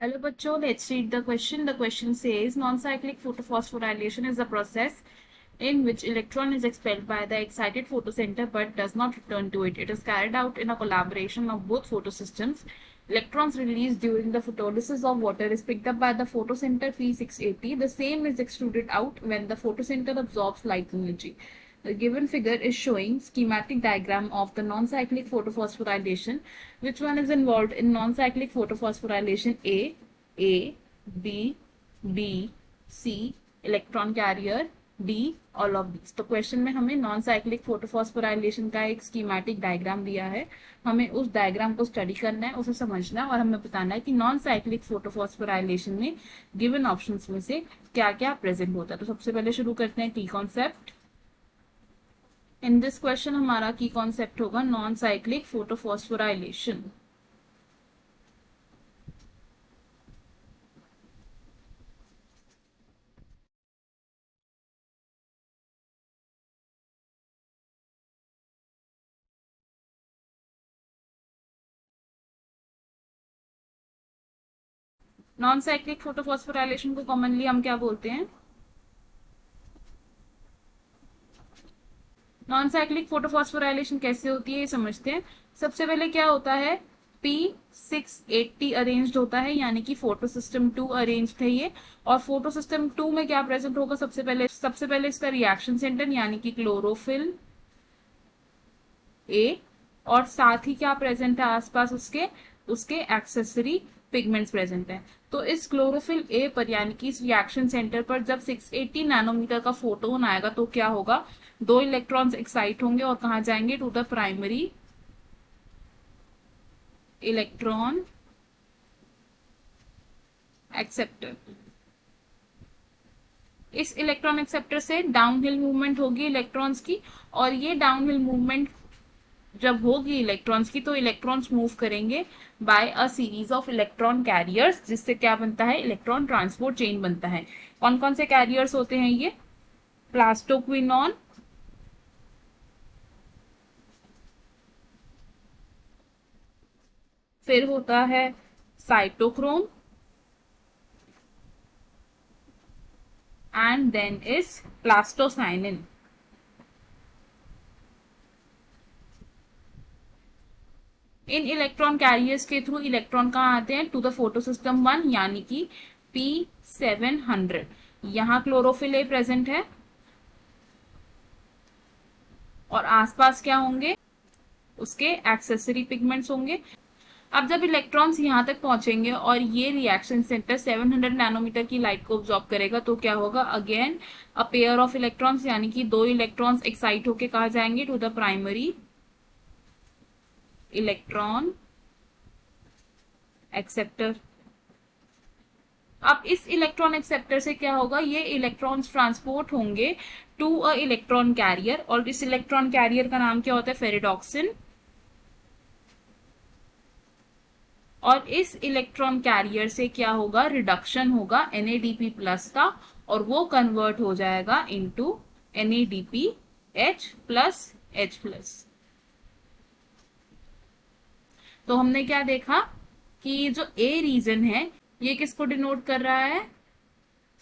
Hello, bachcho. Let's read the question. The question says non-cyclic photophosphorylation is the process in which electron is expelled by the excited photocenter but does not return to it. It is carried out in a collaboration of both photosystems. Electrons released during the photolysis of water is picked up by the photocenter P680. The same is extruded out when the photocenter absorbs light energy. The given figure is showing schematic diagram of the non-cyclic photophosphorylation. Which one is involved in non-cyclic photophosphorylation? A, B, B, C, electron carrier, D, all of these. तो question में हमें non cyclic photophosphorylation का एक schematic diagram दिया है। हमें उस diagram को स्टडी करना है, उसे समझना है और हमें बताना है कि नॉन साइक्लिक फोटोफॉस्फोराइलेशन में गिवन ऑप्शंस में से क्या क्या प्रेजेंट होता है। तो सबसे पहले शुरू करते हैं की कॉन्सेप्ट। इन दिस क्वेश्चन हमारा की कॉन्सेप्ट होगा non cyclic photophosphorylation. Non cyclic photophosphorylation को कॉमनली हम क्या बोलते हैं? नॉन साइक्लिक फोटोफॉस्फोराइलेशन कैसे होती है ये समझते हैं। सबसे पहले क्या होता है, P680 अरेंज्ड होता है, यानी कि फोटो सिस्टम 2 अरेंज्ड है ये। और फोटो सिस्टम 2 में क्या प्रेजेंट होगा? सबसे पहले इसका रिएक्शन सेंटर यानी कि क्लोरोफिल ए, और साथ ही क्या प्रेजेंट है आसपास उसके एक्सेसरी पिगमेंट्स प्रेजेंट है। तो इस क्लोरोफिल ए पर यानी कि इस रिएक्शन सेंटर पर जब 680 नैनोमीटर का फोटोन आएगा तो क्या होगा? 2 इलेक्ट्रॉन्स एक्साइट होंगे और कहा जाएंगे? To the primary electron acceptor. इस इलेक्ट्रॉन एक्सेप्टर से डाउनहिल मूवमेंट होगी इलेक्ट्रॉन्स की, और ये डाउनहिल मूवमेंट जब होगी इलेक्ट्रॉन्स की तो इलेक्ट्रॉन्स मूव करेंगे by a series of electron carriers, जिससे क्या बनता है? इलेक्ट्रॉन ट्रांसपोर्ट चेन बनता है। कौन कौन से कैरियर्स होते हैं ये? प्लास्टोक्विनॉन, फिर होता है cytochrome, and then is plastocyanin. इन इलेक्ट्रॉन कैरियर्स के थ्रू इलेक्ट्रॉन कहाँ आते हैं? टू द फोटो सिस्टम 1 यानी कि P700। यहाँ क्लोरोफिल ए प्रेजेंट है और आसपास क्या होंगे? उसके एक्सेसरी पिगमेंट्स होंगे। अब जब इलेक्ट्रॉन्स यहाँ तक पहुंचेंगे और ये रिएक्शन सेंटर 700 नैनोमीटर की लाइट को ऑब्जॉर्ब करेगा तो क्या होगा? Again a pair of electrons, यानी कि 2 इलेक्ट्रॉन्स एक्साइट होके कहा जाएंगे? To the primary electron acceptor. अब इस इलेक्ट्रॉन एक्सेप्टर से क्या होगा? ये इलेक्ट्रॉन्स ट्रांसपोर्ट होंगे टू अ इलेक्ट्रॉन कैरियर, और इस इलेक्ट्रॉन कैरियर का नाम क्या होता है? फेरिडॉक्सिन। और इस इलेक्ट्रॉन कैरियर से क्या होगा? रिडक्शन होगा NADP प्लस का, और वो कन्वर्ट हो जाएगा into NADPH plus H plus. तो हमने क्या देखा कि जो ए रीजन है ये किसको डिनोट कर रहा है?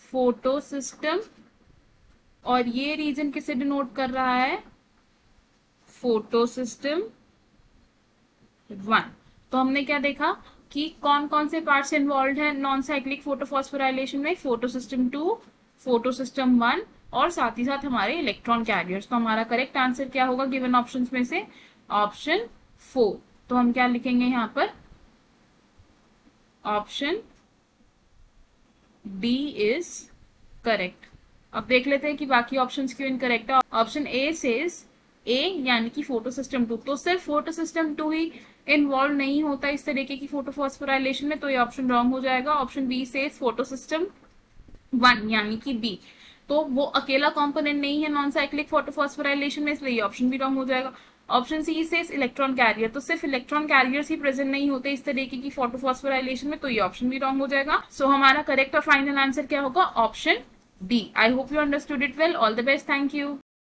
Photo system. और ये रीजन किसे डिनोट कर रहा है? Photo system 1। तो हमने क्या देखा कि कौन कौन से पार्ट्स इन्वॉल्व है नॉन साइक्लिक फोटोफॉस्फोराइलेशन में? फोटो सिस्टम 2, फोटो सिस्टम 1, और साथ ही साथ हमारे इलेक्ट्रॉन कैरियर्स। तो हमारा करेक्ट आंसर क्या होगा गिवन ऑप्शंस में से? ऑप्शन 4। तो हम क्या लिखेंगे यहाँ पर? Option D is correct. अब देख लेते हैं कि बाकी ऑप्शंस क्यों इनकरेक्ट है। ऑप्शन ए सेज ए यानी कि फोटो सिस्टम 2, तो सिर्फ फोटो सिस्टम 2 ही इन्वॉल्व नहीं होता इस तरीके की फोटोफॉस्फोराइलेशन में, तो ये ऑप्शन रॉन्ग हो जाएगा। Option B says photosystem 1 यानी कि बी, तो वो अकेला कंपोनेंट नहीं है नॉन साइक्लिक फोटोफॉस्फोराइलेशन में, इसलिए ये ऑप्शन भी रॉन्ग हो जाएगा। ऑप्शन सी से इलेक्ट्रॉन कैरियर, तो सिर्फ इलेक्ट्रॉन कैरियर्स ही प्रेजेंट नहीं होते इस तरीके की फोटोफॉस्फोराइलेशन में, तो ये ऑप्शन भी रॉन्ग हो जाएगा। सो हमारा करेक्ट और फाइनल आंसर क्या होगा? Option D. I hope you understood it well. All the best. Thank you.